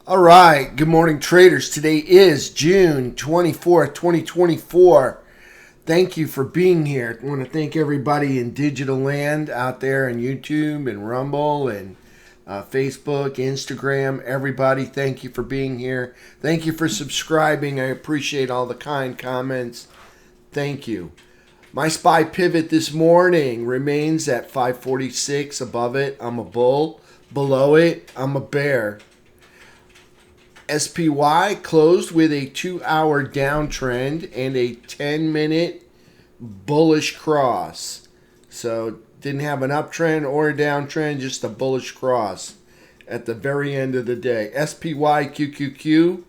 All right, good morning, traders. Today is June 24th, 2024. Thank you for being here. I want to thank everybody in digital land out there on YouTube and Rumble and Facebook, Instagram. Everybody, thank you for being here. Thank you for subscribing. I appreciate all the kind comments. Thank you. My SPY pivot this morning remains at 546. Above it, I'm a bull. Below it, I'm a bear. SPY closed with a 2-hour downtrend and a 10-minute bullish cross. So didn't have an uptrend or a downtrend, just a bullish cross at the very end of the day. SPY, QQQ,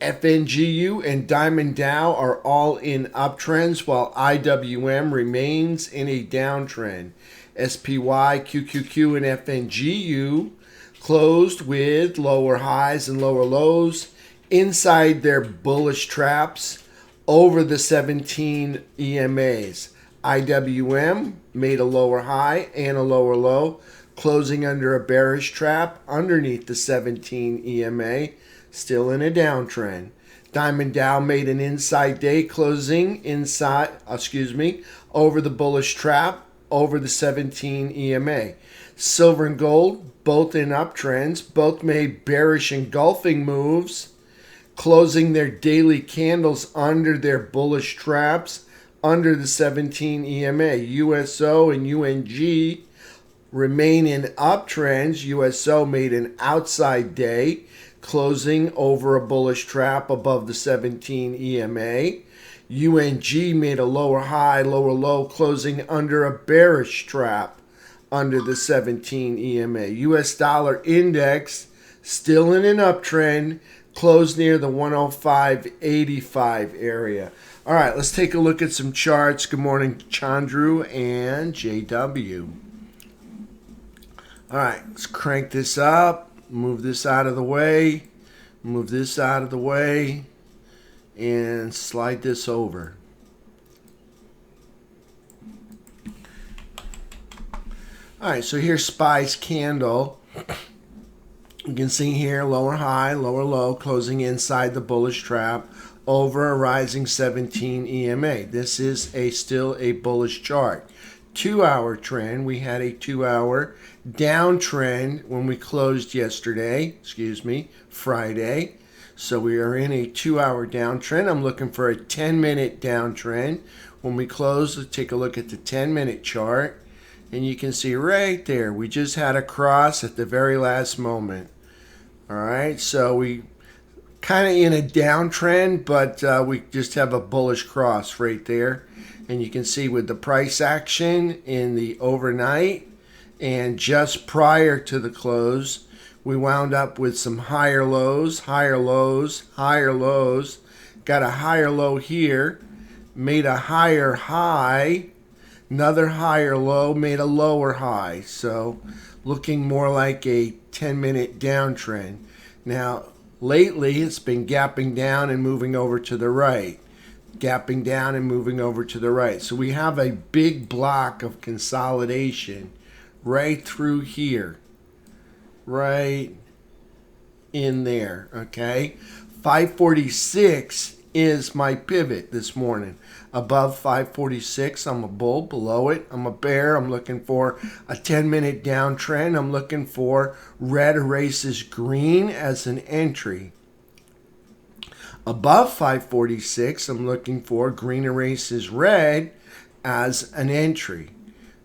FNGU, and Diamond Dow are all in uptrends, while IWM remains in a downtrend. SPY, QQQ, and FNGU closed with lower highs and lower lows inside their bullish traps over the 17 EMAs. IWM made a lower high and a lower low, closing under a bearish trap underneath the 17 EMA, still in a downtrend. Diamond Dow made an inside day, closing over the bullish trap over the 17 EMA. Silver and gold, both in uptrends, both made bearish engulfing moves, closing their daily candles under their bullish traps under the 17 EMA. USO and UNG remain in uptrends. USO made an outside day, closing over a bullish trap above the 17 EMA. UNG made a lower high, lower low, closing under a bearish trap under the 17 EMA. US dollar index still in an uptrend, closed near the 105.85 area. All right, let's take a look at some charts. Good morning, Chandru and JW. All right, let's crank this up, move this out of the way, move this out of the way, and slide this over. All right, so here's SPY's candle. You can see here lower high, lower low, closing inside the bullish trap over a rising 17 EMA. This is still a bullish chart. 2-hour trend, we had a 2-hour downtrend when we closed Friday. So we are in a 2-hour downtrend. I'm looking for a 10-minute downtrend. When we close, let's take a look at the 10-minute chart. And you can see right there, we just had a cross at the very last moment. All right, so we kind of in a downtrend, but we just have a bullish cross right there. And you can see with the price action in the overnight and just prior to the close, we wound up with some higher lows, higher lows, higher lows. Got a higher low here, made a higher high. Another higher low, made a lower high. So looking more like a 10-minute downtrend. Now, lately it's been gapping down and moving over to the right. Gapping down and moving over to the right. So we have a big block of consolidation right through here. Right in there, okay? 546 is my pivot this morning. Above 546, I'm a bull. Below it, I'm a bear. I'm looking for a 10-minute downtrend. I'm looking for red erases green as an entry. Above 546, I'm looking for green erases red as an entry.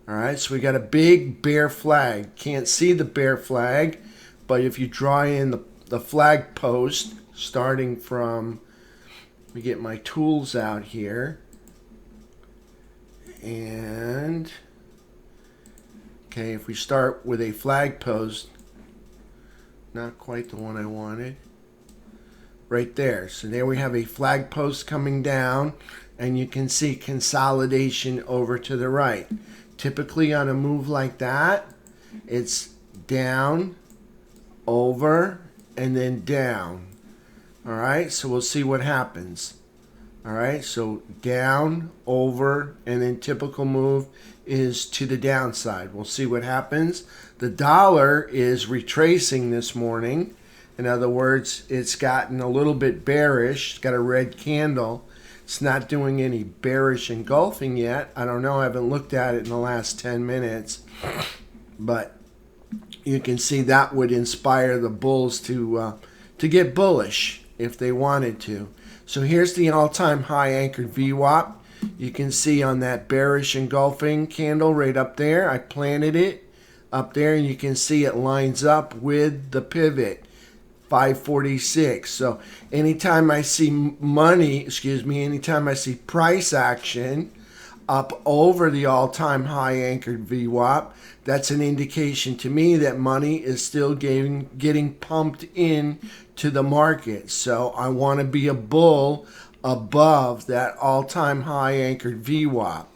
All right, so we got a big bear flag. Can't see the bear flag, but if you draw in the flag post, starting from, let me get my tools out here. And, okay, if we start with a flag post, not quite the one I wanted, right there. So there we have a flag post coming down, and you can see consolidation over to the right. Typically on a move like that, it's down, over, and then down. All right, so we'll see what happens. All right, so down, over, and then typical move is to the downside. We'll see what happens. The dollar is retracing this morning In other words, it's gotten a little bit bearish. It's got a red candle. It's not doing any bearish engulfing yet. I don't know. I haven't looked at it in the last 10 minutes. But you can see that would inspire the bulls to get bullish if they wanted to. So here's the all-time high anchored VWAP. You can see on that bearish engulfing candle right up there. I planted it up there, and you can see it lines up with the pivot. 546. So anytime I see anytime I see price action up over the all-time high anchored VWAP, that's an indication to me that money is still getting pumped in to the market. So I want to be a bull above that all-time high anchored VWAP.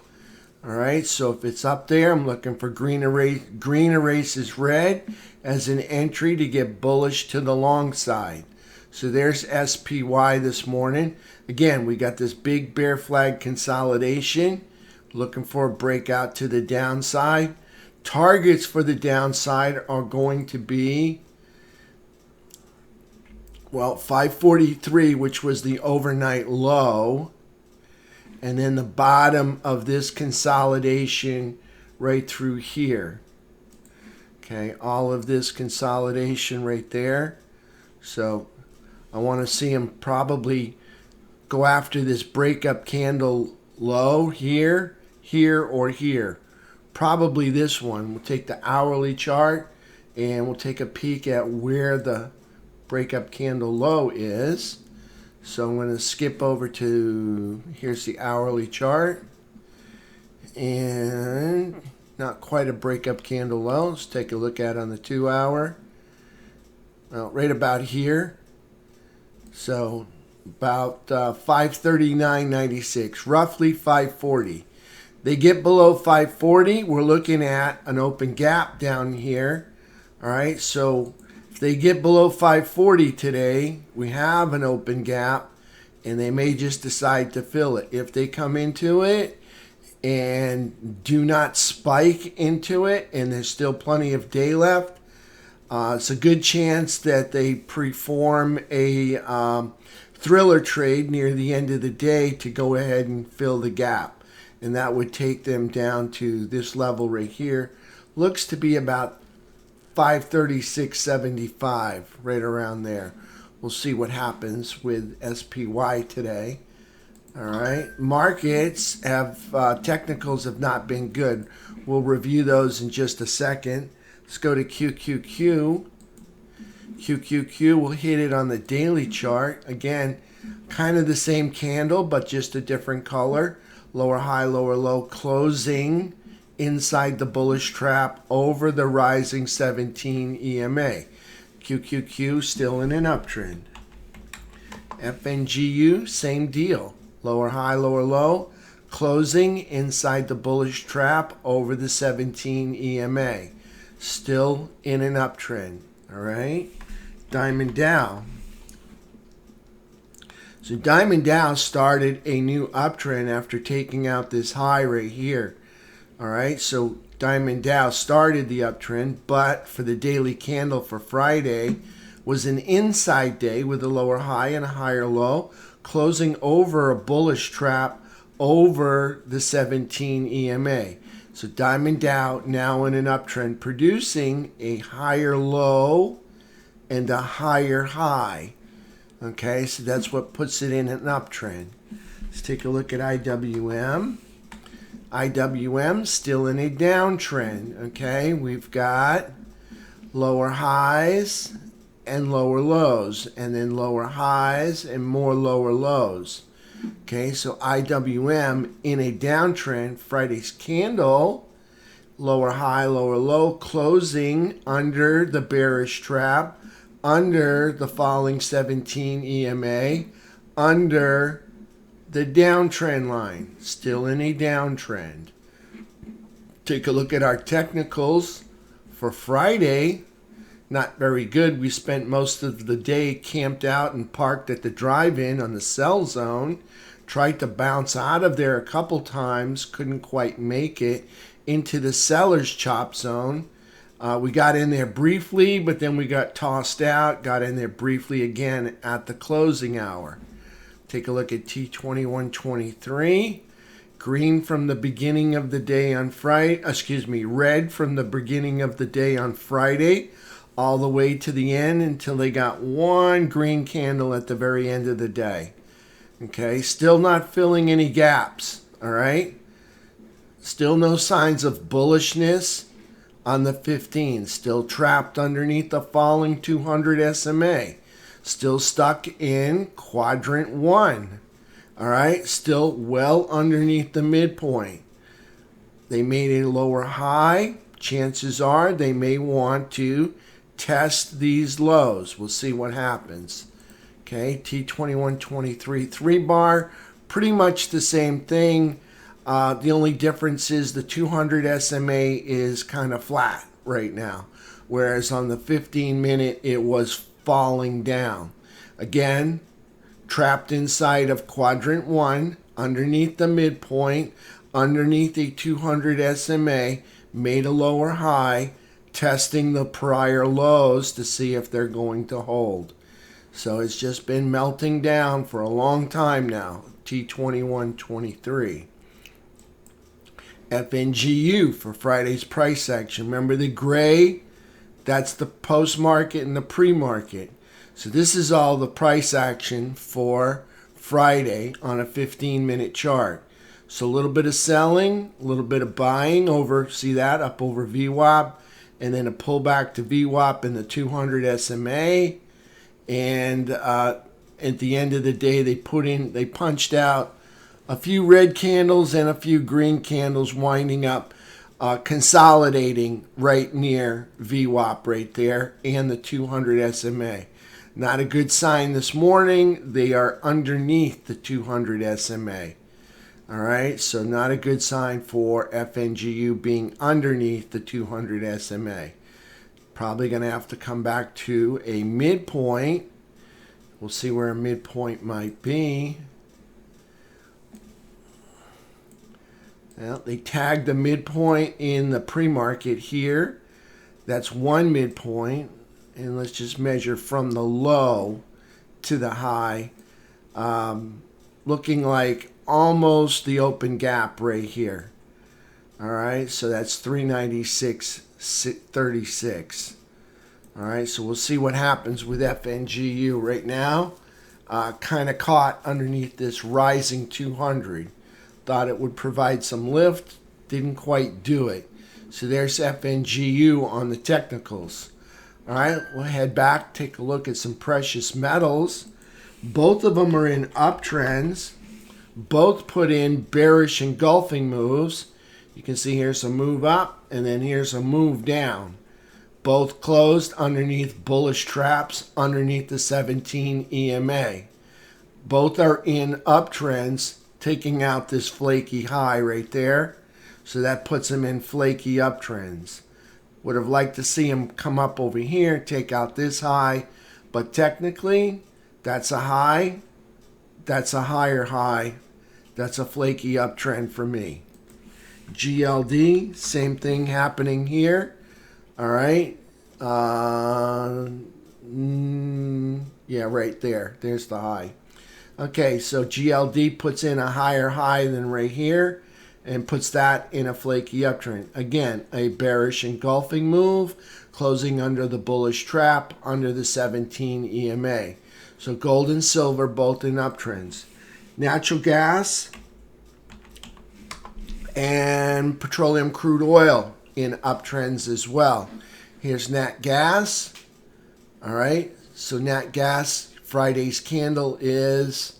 All right, so if it's up there, I'm looking for green erases red as an entry to get bullish to the long side. So there's SPY this morning. Again, we got this big bear flag consolidation. Looking for a breakout to the downside. Targets for the downside are going to be, well, 543, which was the overnight low. And then the bottom of this consolidation right through here. Okay, all of this consolidation right there. So I want to see him probably go after this breakup candle low here, here, or here. Probably this one. We'll take the hourly chart and we'll take a peek at where the breakup candle low is. So I'm going to skip over to, here's the hourly chart. And not quite a breakup candle low. Let's take a look at it on the 2 hour. Well, right about here. So about 539.96, roughly 540. They get below 540, we're looking at an open gap down here. All right, so if they get below 540 today, we have an open gap, and they may just decide to fill it. If they come into it and do not spike into it, and there's still plenty of day left, it's a good chance that they perform a thriller trade near the end of the day to go ahead and fill the gap. And that would take them down to this level right here. Looks to be about 536.75, right around there. We'll see what happens with SPY today. All right, markets have technicals have not been good. We'll review those in just a second. Let's go to QQQ. QQQ, we'll hit it on the daily chart. Again, kind of the same candle, but just a different color. Lower high, lower low, closing inside the bullish trap over the rising 17 EMA. QQQ still in an uptrend. FNGU, same deal. Lower high, lower low, closing inside the bullish trap over the 17 EMA. Still in an uptrend. All right. Diamond Dow. So Diamond Dow started a new uptrend after taking out this high right here. All right, so Diamond Dow started the uptrend, but for the daily candle for Friday was an inside day with a lower high and a higher low, closing over a bullish trap over the 17 EMA. So Diamond Dow now in an uptrend, producing a higher low and a higher high. Okay, so that's what puts it in an uptrend. Let's take a look at IWM. IWM still in a downtrend. Okay, we've got lower highs and lower lows, and then lower highs and more lower lows. Okay, so IWM in a downtrend. Friday's candle, lower high, lower low, closing under the bearish trap, under the falling 17 EMA, under the downtrend line, still in a downtrend. Take a look at our technicals for Friday. Not very good. We spent most of the day camped out and parked at the drive-in on the sell zone. Tried to bounce out of there a couple times, couldn't quite make it into the seller's chop zone. We got in there briefly, but then we got tossed out. Got in there briefly again at the closing hour. Take a look at T2123. Green from the beginning of the day on Friday. Red from the beginning of the day on Friday, all the way to the end until they got one green candle at the very end of the day. Okay, still not filling any gaps. All right, still no signs of bullishness on the 15. Still trapped underneath the falling 200 SMA. Still stuck in quadrant 1. All right, still well underneath the midpoint. They made a lower high. Chances are they may want to test these lows. We'll see what happens. Okay, T2123 3 bar, pretty much the same thing. The only difference is the 200 SMA is kind of flat right now, whereas on the 15-minute it was falling down. Again, trapped inside of quadrant 1, underneath the midpoint, underneath a 200 SMA, made a lower high, testing the prior lows to see if they're going to hold. So it's just been melting down for a long time now, T2123. FNGU for Friday's price action. Remember the gray? That's the post-market and the pre-market. So this is all the price action for Friday on a 15-minute chart. So a little bit of selling, a little bit of buying over, see that, up over VWAP, and then a pullback to VWAP in the 200 SMA. And at the end of the day, they punched out a few red candles and a few green candles, winding up consolidating right near VWAP right there and the 200 SMA. Not a good sign this morning. They are underneath the 200 SMA. All right, so not a good sign for FNGU being underneath the 200 SMA. Probably going to have to come back to a midpoint. We'll see where a midpoint might be. Well, they tagged the midpoint in the pre-market here. That's one midpoint. And let's just measure from the low to the high. Looking like almost the open gap right here. All right, so that's 396.36. All right, so we'll see what happens with FNGU right now. Kind of caught underneath this rising 200. Thought it would provide some lift. Didn't quite do it. So there's FNGU on the technicals. All right, we'll head back, take a look at some precious metals. Both of them are in uptrends. Both put in bearish engulfing moves. You can see here's a move up, and then here's a move down. Both closed underneath bullish traps underneath the 17 EMA. Both are in uptrends, taking out this flaky high right there. So that puts them in flaky uptrends. Would have liked to see him come up over here, take out this high, but technically, that's a high, that's a higher high, that's a flaky uptrend for me. GLD, same thing happening here. All right. Yeah, right there. There's the high. Okay, so GLD puts in a higher high than right here and puts that in a flaky uptrend. Again, a bearish engulfing move, closing under the bullish trap under the 17 EMA. So gold and silver both in uptrends. Natural gas and petroleum crude oil in uptrends as well. Here's nat gas. All right, so nat gas, Friday's candle is,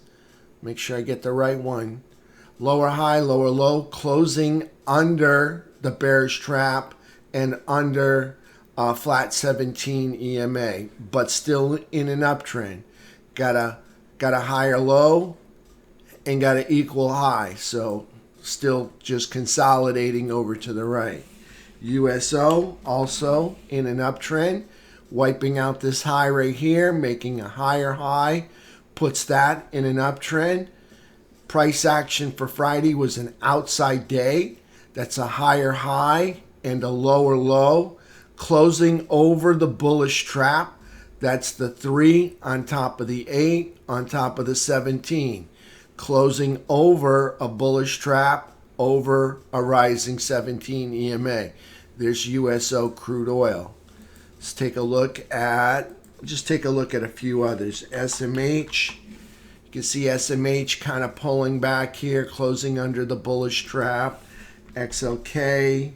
make sure I get the right one, lower high, lower low, closing under the bearish trap and under flat 17 EMA, but still in an uptrend. Got a higher low and got an equal high, so still just consolidating over to the right. USO also in an uptrend, wiping out this high right here, making a higher high, puts that in an uptrend. Price action for Friday was an outside day. That's a higher high and a lower low, closing over the bullish trap. That's the 3 on top of the 8 on top of the 17. Closing over a bullish trap over a rising 17 EMA. There's USO crude oil. Let's take a look at, just take a look at a few others. SMH. You can see SMH kind of pulling back here, closing under the bullish trap. XLK.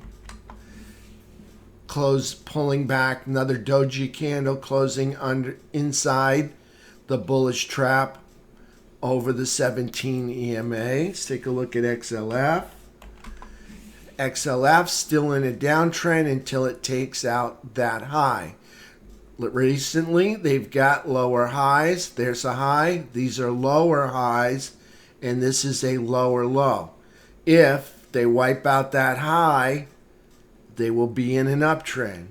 Close, pulling back, another doji candle closing under inside the bullish trap over the 17 EMA. Let's take a look at XLF. XLF still in a downtrend until it takes out that high. Recently, they've got lower highs. There's a high. These are lower highs, and this is a lower low. If they wipe out that high, they will be in an uptrend.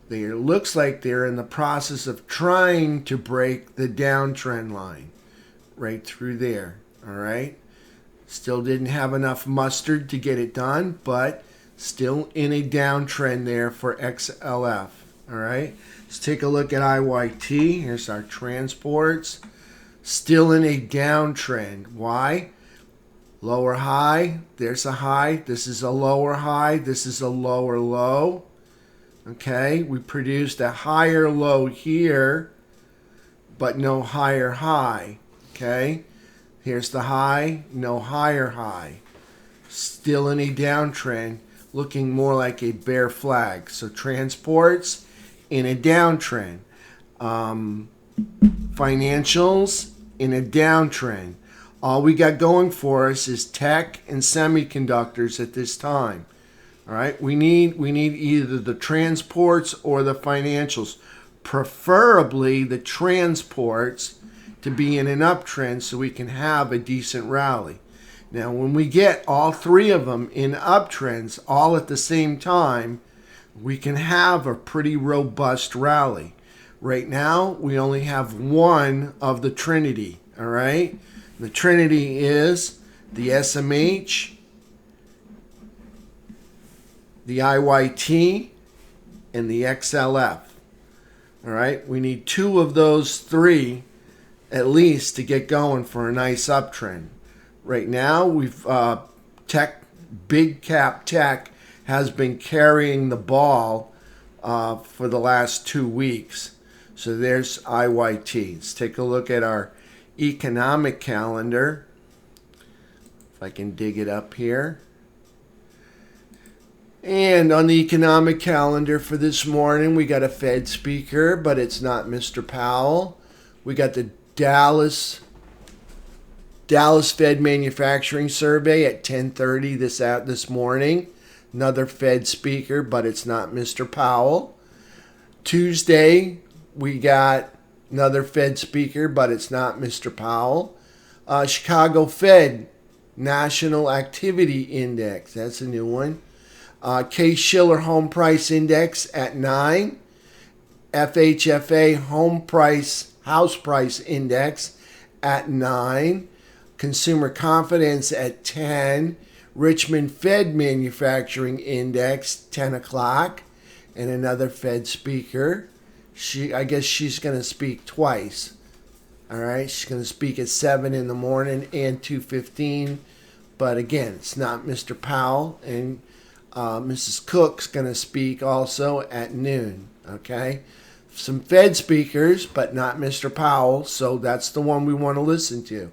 It looks like they're in the process of trying to break the downtrend line right through there. All right. Still didn't have enough mustard to get it done, but still in a downtrend there for XLF. All right. Let's take a look at IYT. Here's our transports. Still in a downtrend. Why? Lower high, there's a high, this is a lower high, this is a lower low. Okay, we produced a higher low here, but no higher high. Okay, here's the high, no higher high. Still in a downtrend, looking more like a bear flag. So transports in a downtrend. Financials in a downtrend. All we got going for us is tech and semiconductors at this time. All right, we need either the transports or the financials, preferably the transports, to be in an uptrend so we can have a decent rally. Now, when we get all three of them in uptrends all at the same time, we can have a pretty robust rally. Right now, we only have one of the Trinity. All right. The Trinity is the SMH, the IYT, and the XLF. All right, we need two of those three at least to get going for a nice uptrend. Right now, we've big cap tech has been carrying the ball for the last 2 weeks. So there's IYT. Let's take a look at our economic calendar. If I can dig it up here. And on the economic calendar for this morning, we got a Fed speaker, but it's not Mr. Powell. We got the Dallas Fed manufacturing survey at 10:30 this morning. Another Fed speaker, but it's not Mr. Powell. Tuesday, we got another Fed speaker, but it's not Mr. Powell. Chicago Fed National Activity Index. That's a new one. Case-Shiller Home Price Index at 9. FHFA House Price Index at 9. Consumer Confidence at 10. Richmond Fed Manufacturing Index, 10 o'clock. And another Fed speaker. I guess she's going to speak twice. All right, she's going to speak at 7 in the morning and 2:15. But again, it's not Mr. Powell. And Mrs. Cook's going to speak also at noon. Okay, some Fed speakers, but not Mr. Powell. So that's the one we want to listen to.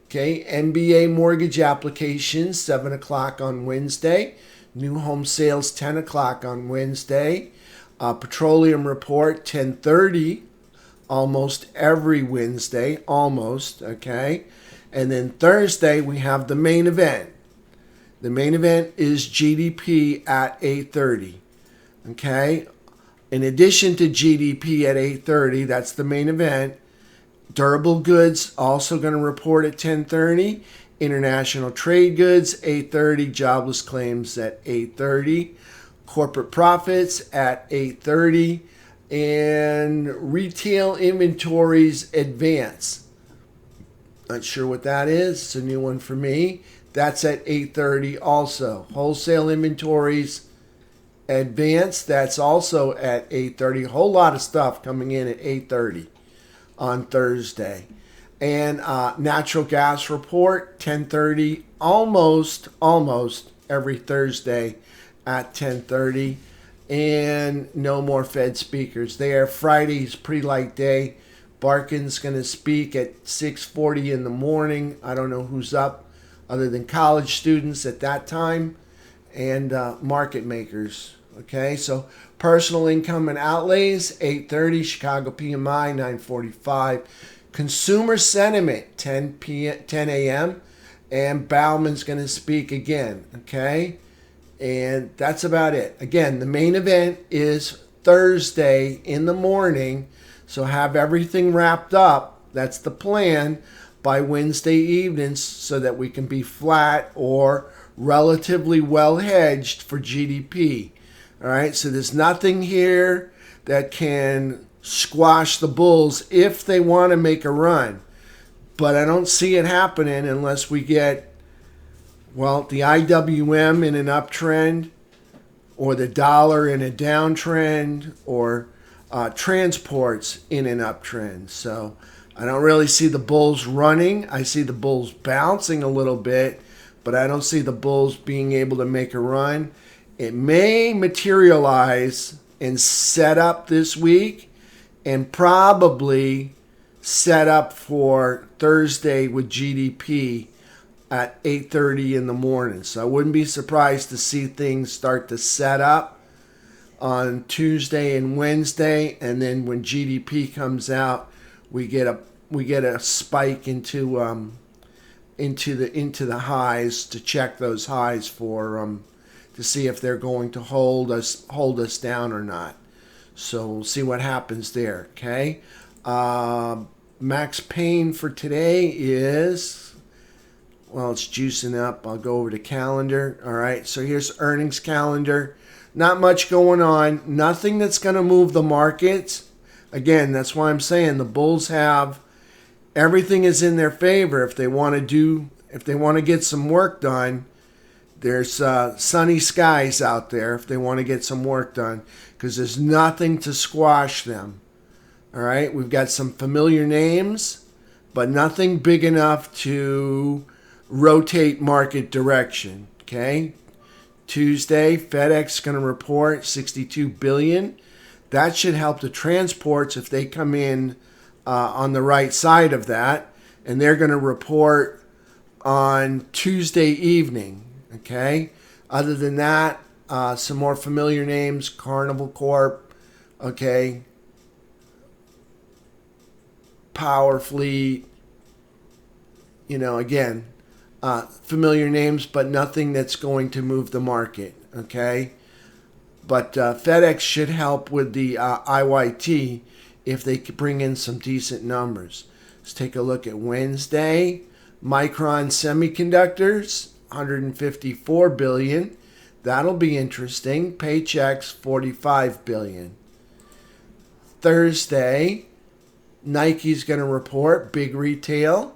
Okay, NBA mortgage applications, 7 o'clock on Wednesday. New home sales, 10 o'clock on Wednesday. Petroleum report, 10:30, almost every Wednesday, almost, okay? And then Thursday, we have the main event. The main event is GDP at 8:30, okay? In addition to GDP at 8:30, that's the main event. Durable goods also going to report at 10:30. International trade goods, 8:30. Jobless claims at 8:30. Corporate profits at 8:30. And retail inventories advance. Not sure what that is. It's a new one for me. That's at 8:30 also. Wholesale inventories Advance, that's also at 8:30. A whole lot of stuff coming in at 8:30 on Thursday. And natural gas report, 10:30, almost every Thursday at 10:30. And no more Fed speakers there. Friday's pretty light day. Barkin's going to speak at 6:40 in the morning. I don't know who's up other than college students at that time and market makers. Okay, so personal income and outlays, 8:30. Chicago PMI, 9:45. Consumer sentiment, 10 a.m. And Bauman's going to speak again. Okay, and that's about it. Again, the main event is Thursday in the morning. So have everything wrapped up. That's the plan by Wednesday evening so that we can be flat or relatively well hedged for GDP. All right, so there's nothing here that can squash the bulls if they want to make a run. But I don't see it happening unless we get, well, the IWM in an uptrend or the dollar in a downtrend or transports in an uptrend. So I don't really see the bulls running. I see the bulls bouncing a little bit, but I don't see the bulls being able to make a run. It may materialize and set up this week and probably set up for Thursday with GDP at 8:30 in the morning. So I wouldn't be surprised to see things start to set up on Tuesday and Wednesday, and then when GDP comes out, we get a spike into the highs to check those highs for to see if they're going to hold us down or not. So we'll see what happens there. Okay, max pain for today is, well, it's juicing up. I'll go over to calendar. All right, so here's earnings calendar. Not much going on. Nothing that's going to move the markets. Again, that's why I'm saying the bulls have everything is in their favor if they want to get some work done. There's sunny skies out there if they want to get some work done because there's nothing to squash them. All right, we've got some familiar names, but nothing big enough to rotate market direction. Okay. Tuesday, FedEx going to report 62 billion. That should help the transports if they come in on the right side of that, and they're going to report on Tuesday evening. Okay. Other than that, some more familiar names: Carnival Corp. Okay. Power Fleet. Again. Familiar names, but nothing that's going to move the market, okay? But FedEx should help with the IYT if they could bring in some decent numbers. Let's take a look at Wednesday. Micron Semiconductors, 154 billion. That'll be interesting. Paychecks, 45 billion. Thursday, Nike's going to report big retail.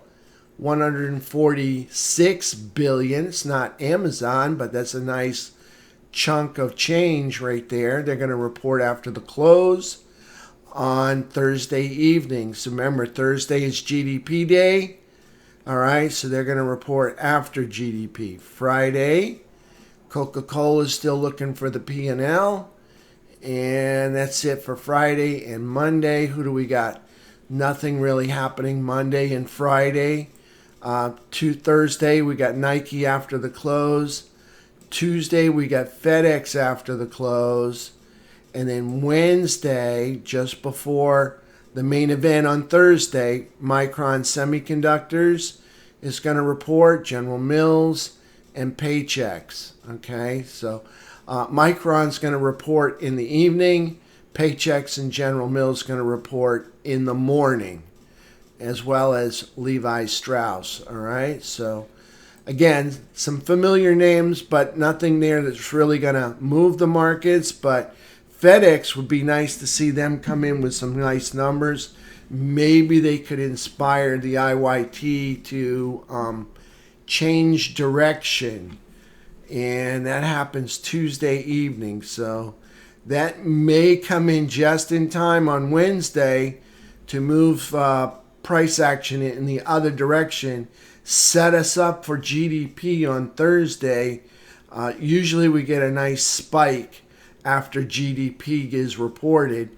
146 billion. It's not Amazon, but that's a nice chunk of change right there. They're going to report after the close on Thursday evening. So remember, Thursday is GDP day. All right, so they're going to report after GDP. Friday, Coca-Cola is still looking for the P&L. And that's it for Friday. And Monday, who do we got? Nothing really happening Monday and Friday. Thursday, we got Nike after the close. Tuesday, we got FedEx after the close. And then Wednesday, just before the main event on Thursday, Micron Semiconductors is going to report, General Mills, and Paychecks. Okay, so Micron's going to report in the evening. Paychecks and General Mills going to report in the morning, as well as Levi Strauss. All right, so again, some familiar names, but nothing there that's really going to move the markets. But FedEx would be nice to see them come in with some nice numbers. Maybe they could inspire the IYT to change direction and that happens Tuesday evening. So that may come in just in time on Wednesday to move price action in the other direction, set us up for GDP on Thursday. Usually we get a nice spike after GDP is reported.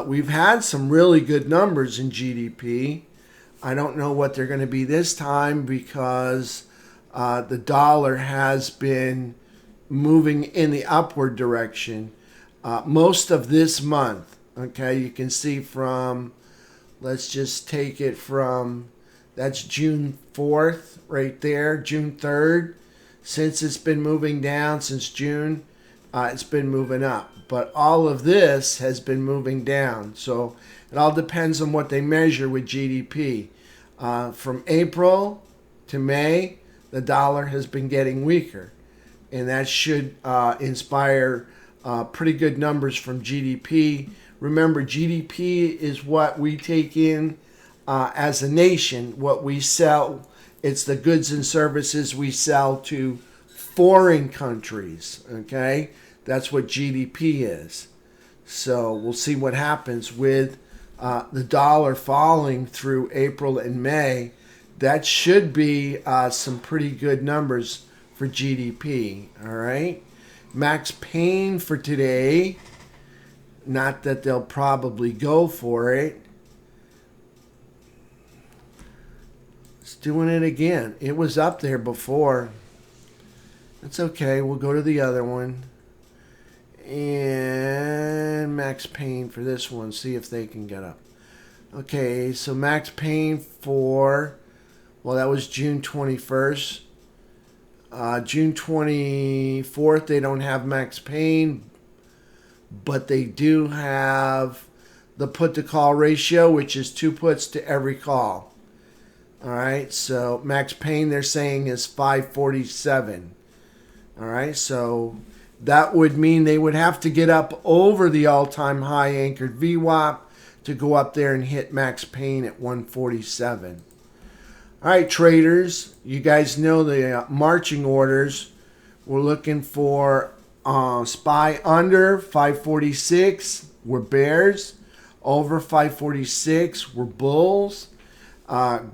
We've had some really good numbers in GDP. I don't know what they're going to be this time because the dollar has been moving in the upward direction most of this month. Okay, you can see from, let's just take it from, that's June 4th right there, June 3rd. Since it's been moving down since June, it's been moving up. But all of this has been moving down. So it all depends on what they measure with GDP. From April to May, the dollar has been getting weaker. And that should inspire pretty good numbers from GDP. Remember, GDP is what we take in as a nation, what we sell. It's the goods and services we sell to foreign countries, okay? That's what GDP is. So we'll see what happens with the dollar falling through April and May. That should be some pretty good numbers for GDP, all right? Max Pain for today, not that they'll probably go for it. It's doing it again. It was up there before. It's okay. We'll go to the other one. And Max Pain for this one. See if they can get up. Okay, so Max Pain for, well, that was June 21st. June 24th, they don't have Max Pain, but they do have the put to call ratio, which is 2 puts to every call. All right, so Max Pain they're saying is 547. All right, so that would mean they would have to get up over the all-time high anchored VWAP to go up there and hit Max Pain at 147. All right, traders, you guys know the marching orders. We're looking for SPY under 546. We're bears. Over 546. We're bulls.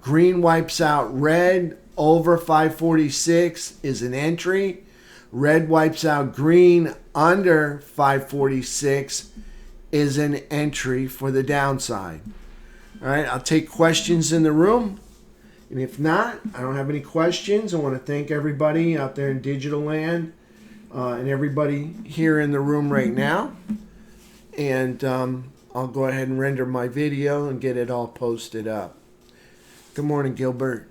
Green wipes out red. Over 546 is an entry. Red wipes out green. Under 546 is an entry for the downside. All right, I'll take questions in the room. And if not, I don't have any questions. I want to thank everybody out there in digital land and everybody here in the room right now. And I'll go ahead and render my video and get it all posted up. Good morning, Gilbert.